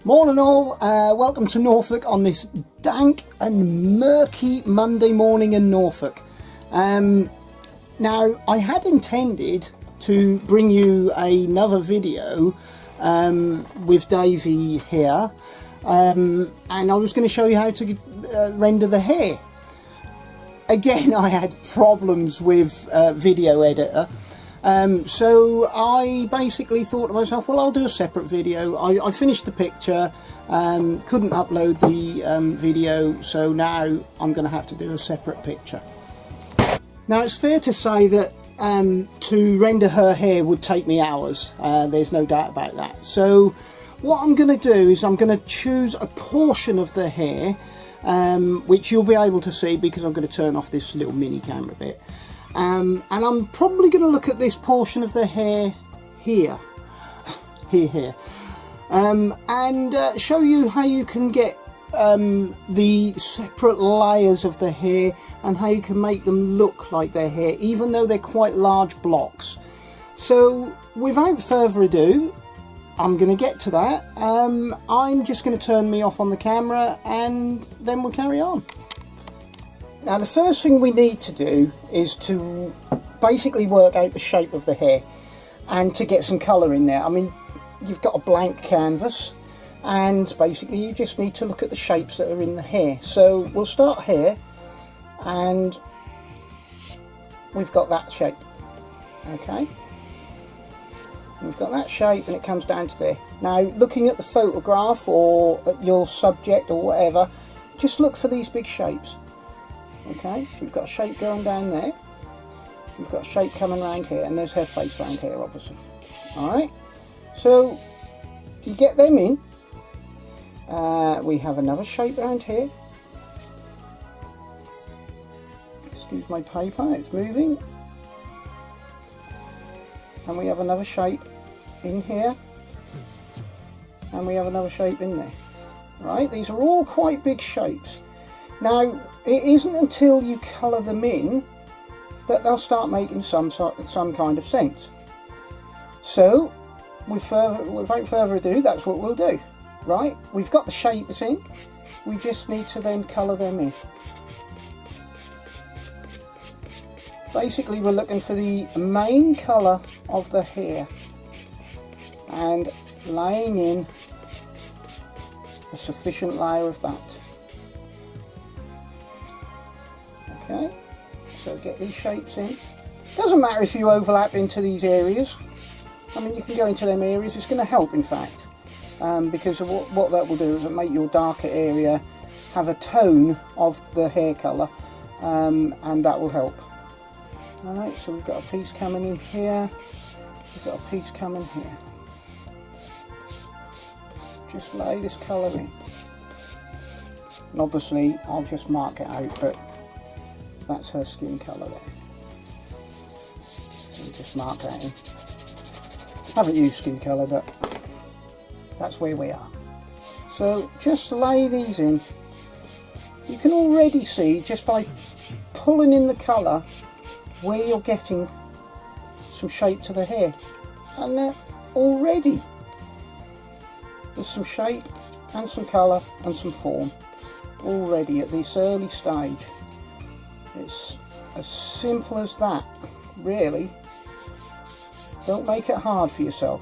Morning all, welcome to Norfolk on this dank and murky Monday morning in Norfolk. Now I had intended to bring you another video with Daisy here, and I was going to show you how to render the hair. Again, I had problems with video editor. So I basically thought to myself, well, I'll do a separate video. I finished the picture, couldn't upload the video, so now I'm going to have to do a separate picture. Now it's fair to say that to render her hair would take me hours, there's no doubt about that. So what I'm going to do is I'm going to choose a portion of the hair, which you'll be able to see because I'm going to turn off this little mini camera bit. And I'm probably going to look at this portion of the hair here, and show you how you can get the separate layers of the hair and how you can make them look like their hair, even though they're quite large blocks. So without further ado, I'm going to get to that. I'm just going to turn me off on the camera and then we'll carry on. Now the first thing we need to do is to basically work out the shape of the hair and to get some colour in there. I mean, you've got a blank canvas and basically you just need to look at the shapes that are in the hair. So we'll start here and we've got that shape, okay? We've got that shape and it comes down to there. Now looking at the photograph or at your subject or whatever, just look for these big shapes. Okay, so we've got a shape going down there, we've got a shape coming around here, and there's her face around here obviously. Alright, so you get them in. We have another shape around here. Excuse my paper, it's moving. And we have another shape in here, and we have another shape in there. Right, these are all quite big shapes. Now, it isn't until you colour them in that they'll start making some kind of sense. So, without further ado, that's what we'll do. Right, we've got the shapes in, we just need to then colour them in. Basically, we're looking for the main colour of the hair and laying in a sufficient layer of that. Okay, so get these shapes in. Doesn't matter if you overlap into these areas. I mean, you can go into them areas. It's going to help, in fact, because of what that will do is it'll make your darker area have a tone of the hair colour, and that will help. Alright, so we've got a piece coming in here. We've got a piece coming here. Just lay this colour in. And obviously, I'll just mark it out, but that's her skin colour there. So just mark that in. Haven't used skin colour, but that's where we are. So just lay these in. You can already see just by pulling in the colour where you're getting some shape to the hair. And already there's some shape and some colour and some form already at this early stage. It's as simple as that, really. Don't make it hard for yourself.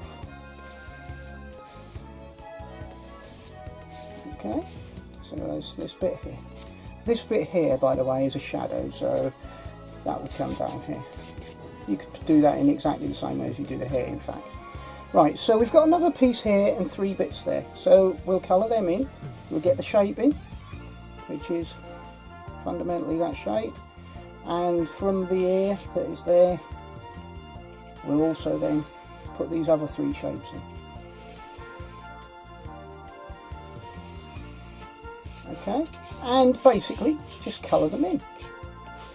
Okay, so there's this bit here. This bit here, by the way, is a shadow, so that would come down here. You could do that in exactly the same way as you do the hair, in fact. Right, so we've got another piece here and 3 bits there. So we'll colour them in. We'll get the shape in, which is fundamentally that shape, and from the ear that is there we'll also then put these other 3 shapes in. Okay, and basically just colour them in,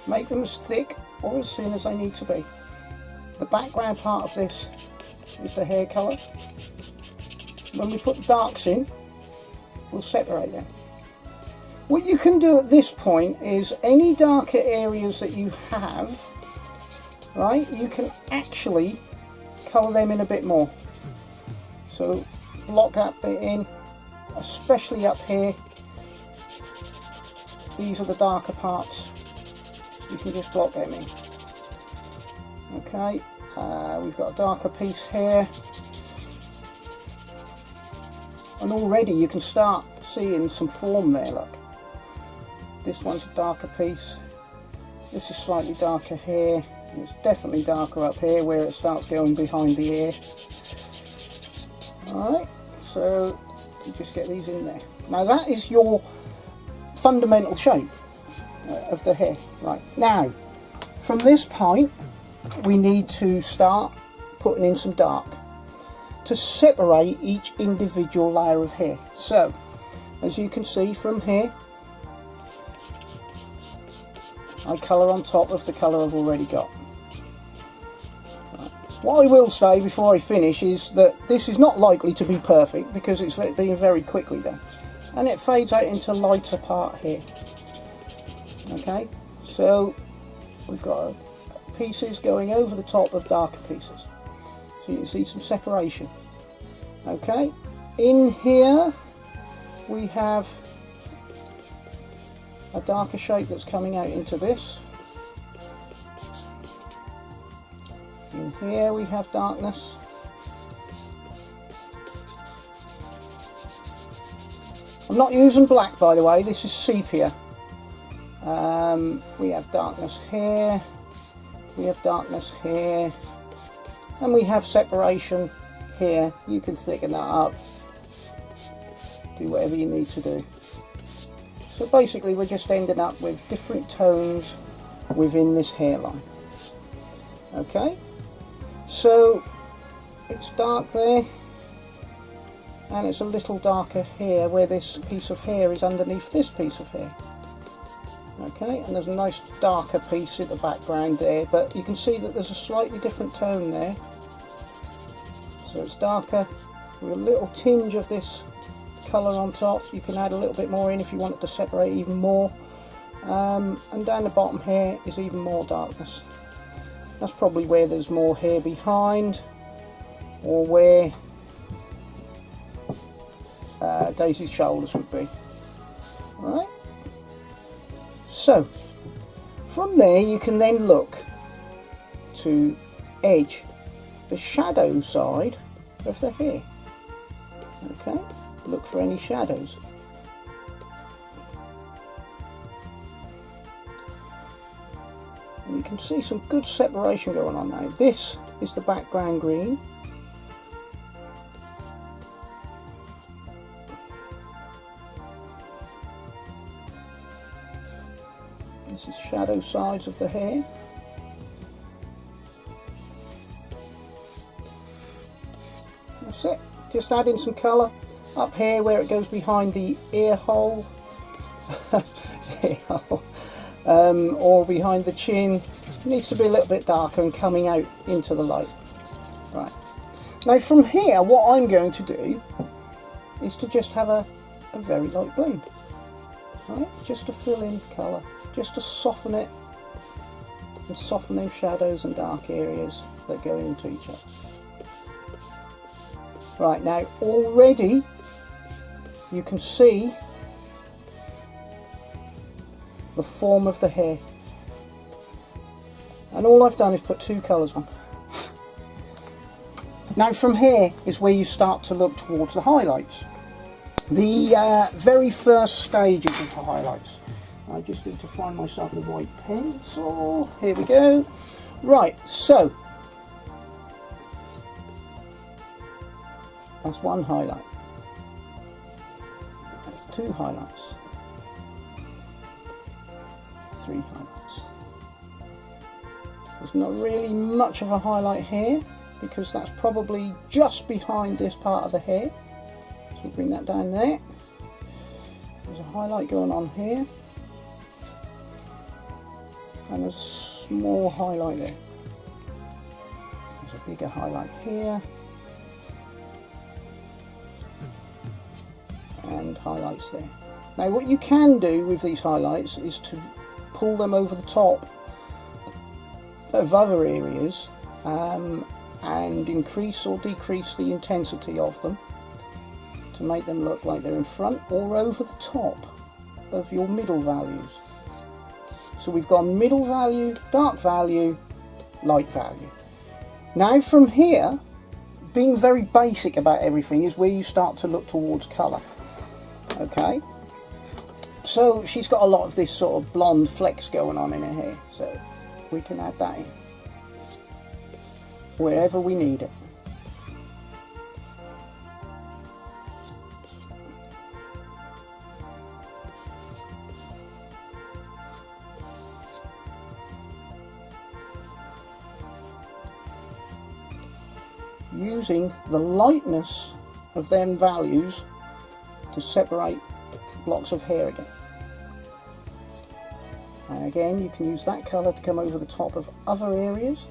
make them as thick or as thin as they need to be. The background part of this is the hair colour. When we put the darks in, we'll separate them. What you can do at this point is any darker areas that you have, right, you can actually colour them in a bit more. So block that bit in especially up here. These are the darker parts. You can just block them in. Okay, we've got a darker piece here. And already you can start seeing some form there, look. This one's a darker piece. This is slightly darker here. And it's definitely darker up here where it starts going behind the ear. Alright, so you just get these in there. Now that is your fundamental shape of the hair. Right, now from this point we need to start putting in some dark to separate each individual layer of hair. So as you can see from here, I colour on top of the colour I've already got. Right. What I will say before I finish is that this is not likely to be perfect because it's being very quickly done, and it fades out into lighter part here. Okay, so we've got pieces going over the top of darker pieces, so you can see some separation. Okay, in here we have a darker shape that's coming out into this. In here we have darkness. I'm not using black, by the way, this is sepia. We have darkness here, we have darkness here, and we have separation here. You can thicken that up, do whatever you need to do. So basically we're just ending up with different tones within this hairline. Okay, so it's dark there, and it's a little darker here where this piece of hair is underneath this piece of hair. Okay, and there's a nice darker piece in the background there, but you can see that there's a slightly different tone there. So it's darker with a little tinge of this colour on top. You can add a little bit more in if you want it to separate even more. And down the bottom here is even more darkness. That's probably where there's more hair behind, or where Daisy's shoulders would be. Alright, so from there you can then look to edge the shadow side of the hair. Okay, look for any shadows. And you can see some good separation going on now. This is the background green. This is shadow sides of the hair. That's it. Just adding some colour up here where it goes behind the ear hole. Or behind the chin. It needs to be a little bit darker and coming out into the light. Right. Now from here, what I'm going to do is to just have a very light blend. Right? Just to fill in colour, just to soften it and soften those shadows and dark areas that go into each other. Right, now already you can see the form of the hair, and all I've done is put two colours on. Now from here is where you start to look towards the highlights, the very first stages of the highlights. I just need to find myself a white pencil. Here we go. Right, so that's one highlight, that's two highlights, three highlights. There's not really much of a highlight here because that's probably just behind this part of the hair, so we'll bring that down there. There's a highlight going on here, and there's a small highlight there. There's a bigger highlight here, and highlights there. Now what you can do with these highlights is to pull them over the top of other areas and increase or decrease the intensity of them to make them look like they're in front or over the top of your middle values. So we've got middle value, dark value, light value. Now from here, being very basic about everything is where you start to look towards colour. Okay, so she's got a lot of this sort of blonde flecks going on in her hair, so we can add that in wherever we need it. Using the lightness of them values to separate blocks of hair again. And again, you can use that colour to come over the top of other areas.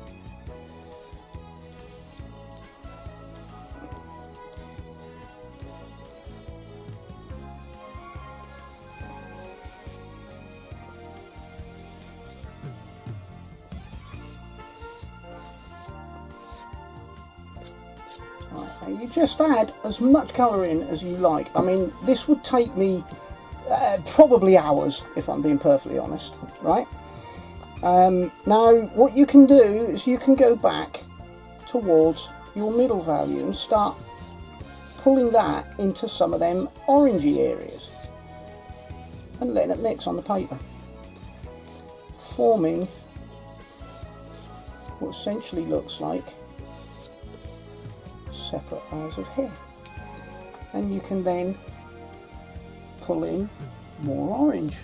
You just add as much colour in as you like. I mean, this would take me probably hours, if I'm being perfectly honest, right? Now, what you can do is you can go back towards your middle value and start pulling that into some of them orangey areas and letting it mix on the paper, forming what essentially looks like separate layers of hair. And you can then pull in more orange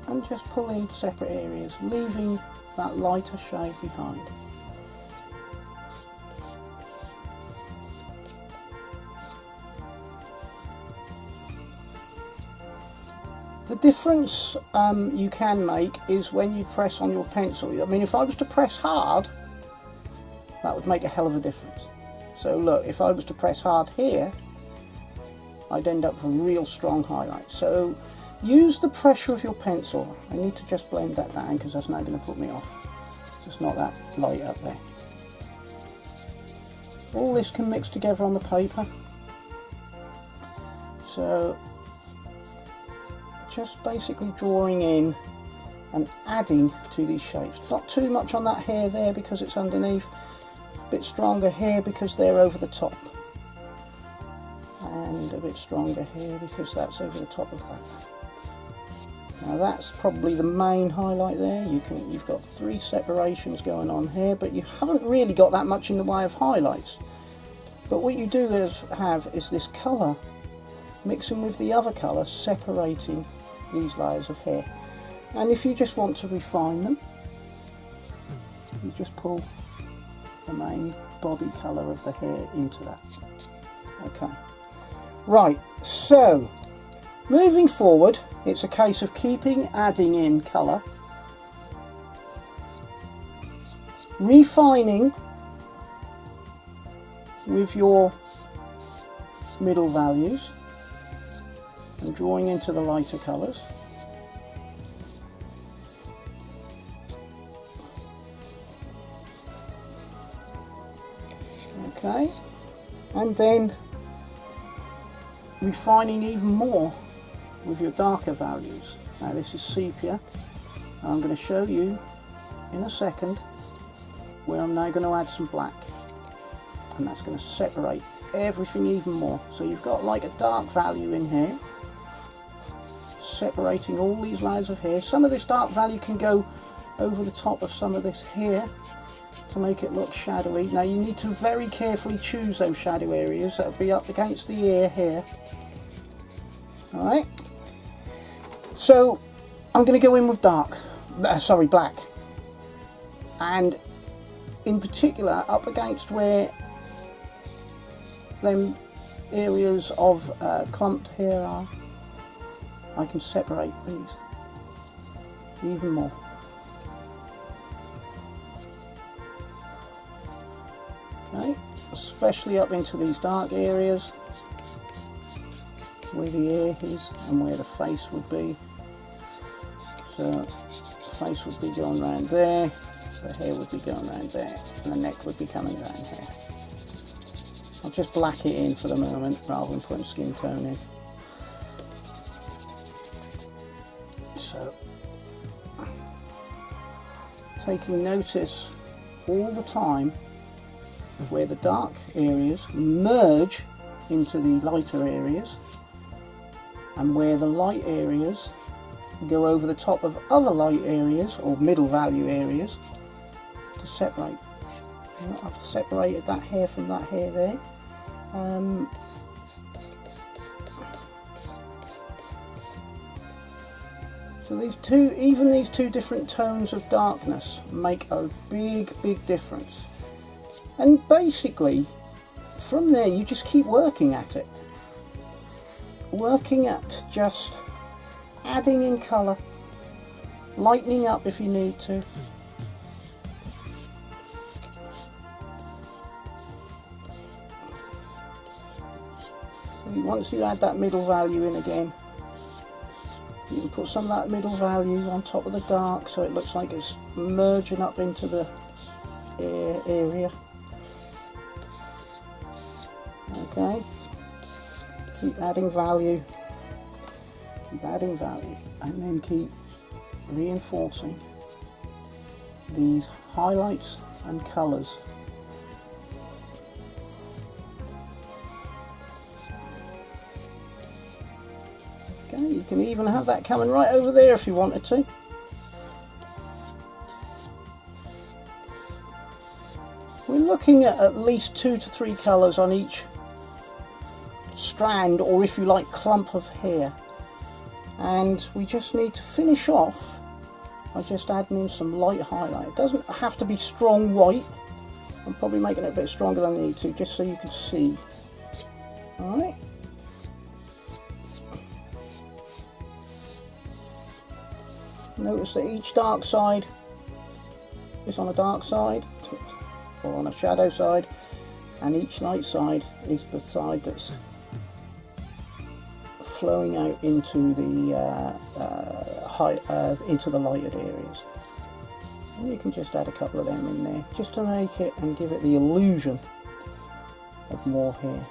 and just pull in separate areas, leaving that lighter shade behind. The difference you can make is when you press on your pencil. I mean, if I was to press hard, that would make a hell of a difference. So look, if I was to press hard here, I'd end up with a real strong highlight. So use the pressure of your pencil. I need to just blend that down because that's not going to put me off. It's just not that light up there. All this can mix together on the paper. So just basically drawing in and adding to these shapes. Not too much on that hair there because it's underneath. A bit stronger here because they're over the top. And a bit stronger here because that's over the top of that. Now that's probably the main highlight there. You've got 3 separations going on here, but you haven't really got that much in the way of highlights. But what you do have is this colour mixing with the other colour, separating these layers of hair. And if you just want to refine them, you just pull the main body colour of the hair into that. Okay. Right, so moving forward, it's a case of adding in colour, refining with your middle values and drawing into the lighter colours. Okay, and then refining even more with your darker values. Now this is sepia. I'm going to show you in a second where I'm now going to add some black, and that's going to separate everything even more. So you've got like a dark value in here separating all these layers of hair. Some of this dark value can go over the top of some of this here to make it look shadowy. Now you need to very carefully choose those shadow areas that will be up against the ear here. Alright, so I'm going to go in with black, and in particular up against where them areas of clumped hair are, I can separate these even more. Okay, especially up into these dark areas where the ear is and where the face would be. So the face would be going around there, the hair would be going around there, and the neck would be coming down here. I'll just black it in for the moment rather than putting skin tone in. So, taking notice all the time of where the dark areas merge into the lighter areas and where the light areas go over the top of other light areas or middle value areas to separate. I've separated that hair from that hair there. So these two different tones of darkness make a big difference. And basically, from there you just keep working at it. Working at just adding in colour, lightening up if you need to. So once you add that middle value in again, you can put some of that middle value on top of the dark so it looks like it's merging up into the area. Okay, keep adding value, and then keep reinforcing these highlights and colours. Okay, you can even have that coming right over there if you wanted to. We're looking at least 2 to 3 colours on each strand, or if you like, clump of hair. And we just need to finish off by just adding in some light highlight. It doesn't have to be strong white. I'm probably making it a bit stronger than I need to, just so you can see. Alright. Notice that each dark side is on a dark side, or on a shadow side, and each light side is the side that's flowing out into the into the lighted areas. And you can just add a couple of them in there just to make it and give it the illusion of more hair.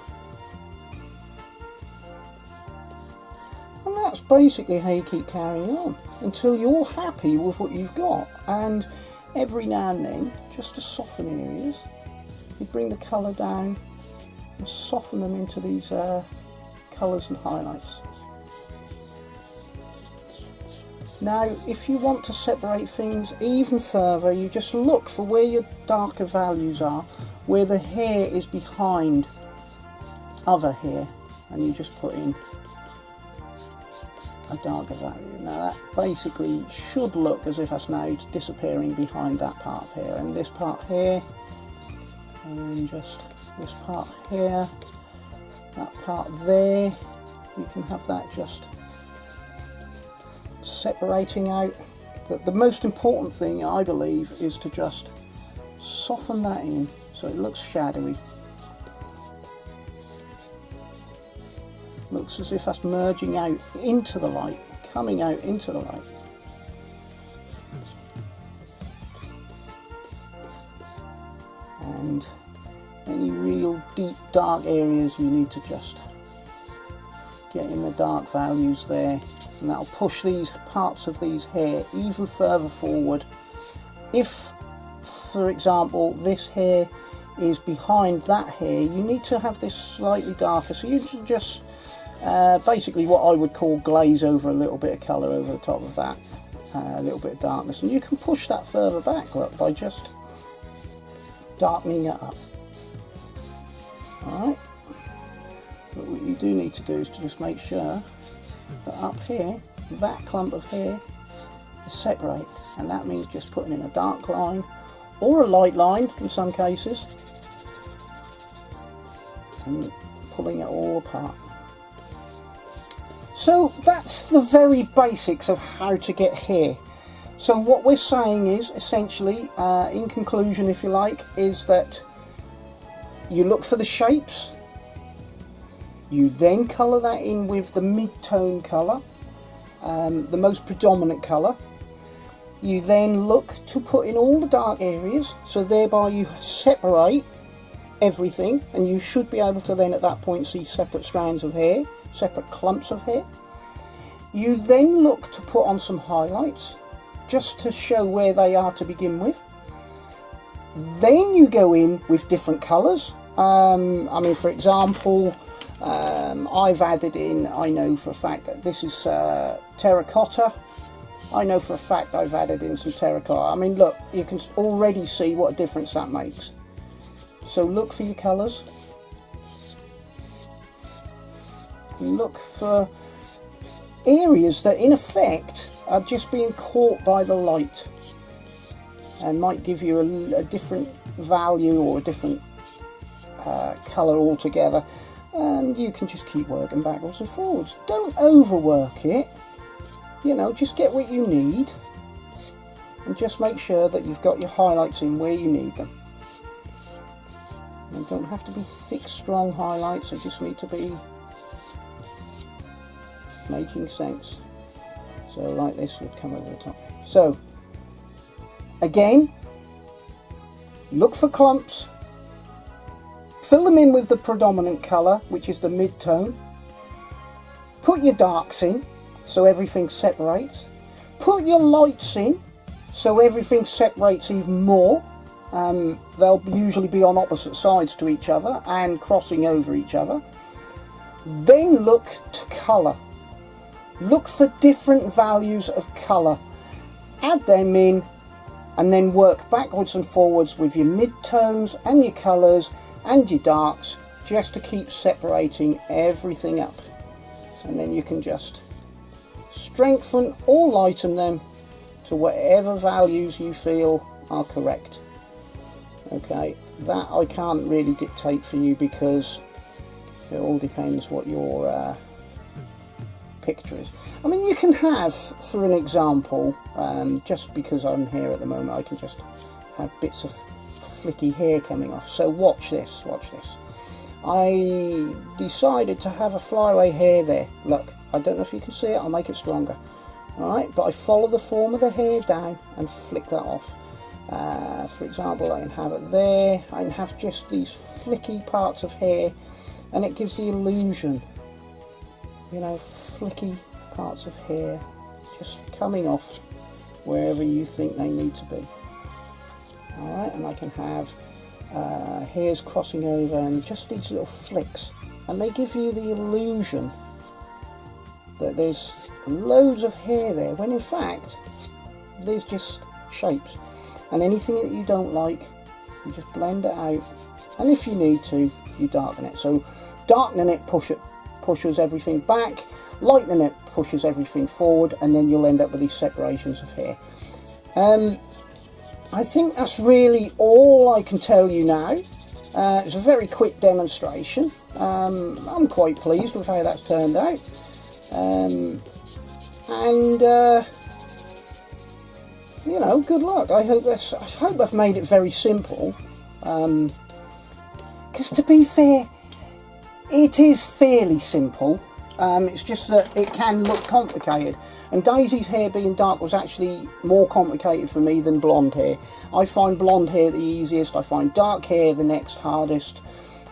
And that's basically how you keep carrying on until you're happy with what you've got. And every now and then, just to soften areas, you bring the colour down and soften them into these colours and highlights. Now, if you want to separate things even further, you just look for where your darker values are, where the hair is behind other hair, and you just put in a darker value. Now that basically should look as if that's now disappearing behind that part of hair, and this part here, and just this part here, that part there, you can have that just separating out. But the most important thing, I believe, is to just soften that in so it looks shadowy. Looks as if that's merging out into the light, coming out into the light. And any real deep dark areas, you need to just get in the dark values there, and that'll push these parts of these hair even further forward. If, for example, this hair is behind that hair, you need to have this slightly darker, so you should just basically what I would call glaze over a little bit of colour over the top of that, a little bit of darkness, and you can push that further back, look, by just darkening it up. Alright, but what you do need to do is to just make sure that up here, that clump of hair is separate, and that means just putting in a dark line or a light line in some cases and pulling it all apart. So that's the very basics of how to get hair. So what we're saying is essentially, in conclusion if you like, is that you look for the shapes, you then colour that in with the mid-tone colour, the most predominant colour. You then look to put in all the dark areas, so thereby you separate everything, and you should be able to then at that point see separate strands of hair, separate clumps of hair. You then look to put on some highlights just to show where they are to begin with. Then you go in with different colours. I mean, for example, I've added in, I know for a fact that this is terracotta. I know for a fact I've added in some terracotta. I mean, look, you can already see what a difference that makes. So look for your colours. Look for areas that in effect are just being caught by the light and might give you a different value or a different colour altogether, and you can just keep working backwards and forwards. Don't overwork it, you know, just get what you need and just make sure that you've got your highlights in where you need them. They don't have to be thick, strong highlights, they just need to be making sense. So like this would come over the top. So again, look for clumps, fill them in with the predominant colour, which is the mid-tone. Put your darks in so everything separates. Put your lights in so everything separates even more. They'll usually be on opposite sides to each other and crossing over each other. Then look to colour. Look for different values of colour. Add them in and then work backwards and forwards with your mid-tones and your colours and your darks just to keep separating everything up. And then you can just strengthen or lighten them to whatever values you feel are correct. Okay, that I can't really dictate for you because it all depends what your picture is. I mean, you can have, for an example, just because I'm here at the moment, I can just have bits of flicky hair coming off. So watch this, watch this. I decided to have a flyaway hair there. Look, I don't know if you can see it, I'll make it stronger. Alright, but I follow the form of the hair down and flick that off. For example, I can have it there, I can have just these flicky parts of hair, and it gives the illusion, you know, flicky parts of hair just coming off wherever you think they need to be. Alright, and I can have hairs crossing over and just these little flicks, and they give you the illusion that there's loads of hair there, when in fact there's just shapes. And anything that you don't like, you just blend it out, and if you need to, you darken it. So darkening it pushes everything back, lightening it pushes everything forward, and then you'll end up with these separations of hair. I think that's really all I can tell you now. It's a very quick demonstration. I'm quite pleased with how that's turned out. You know, good luck. I hope I've made it very simple. Because to be fair, it is fairly simple. It's just that it can look complicated. And Daisy's hair being dark was actually more complicated for me than blonde hair. I find blonde hair the easiest, I find dark hair the next hardest,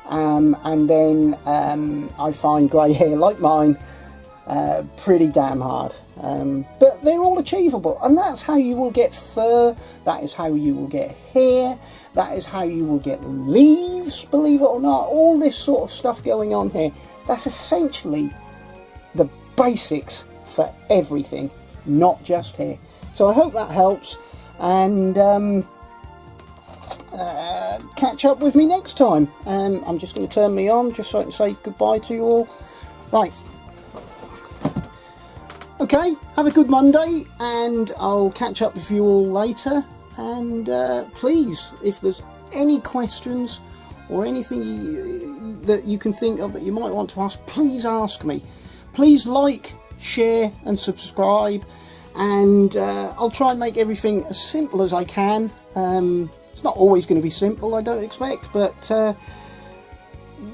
and then I find grey hair like mine pretty damn hard. But they're all achievable, and that's how you will get fur, that is how you will get hair, that is how you will get leaves, believe it or not. All this sort of stuff going on here, that's essentially the basics for everything, not just hair. So I hope that helps, and catch up with me next time. I'm just going to turn me on just so I can say goodbye to you all. Right, okay, have a good Monday, and I'll catch up with you all later. And please, if there's any questions or anything that you can think of that you might want to ask, please ask me. Please like, share and subscribe, and I'll try and make everything as simple as I can. It's not always going to be simple, I don't expect, but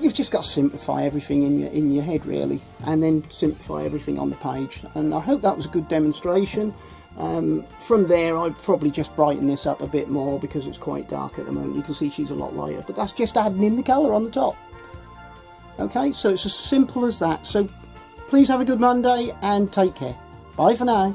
you've just got to simplify everything in your head really, and then simplify everything on the page. And I hope that was a good demonstration. From there, I'd probably just brighten this up a bit more because it's quite dark at the moment. You can see she's a lot lighter, but that's just adding in the colour on the top. Okay, so it's as simple as that. So please have a good Monday and take care. Bye for now.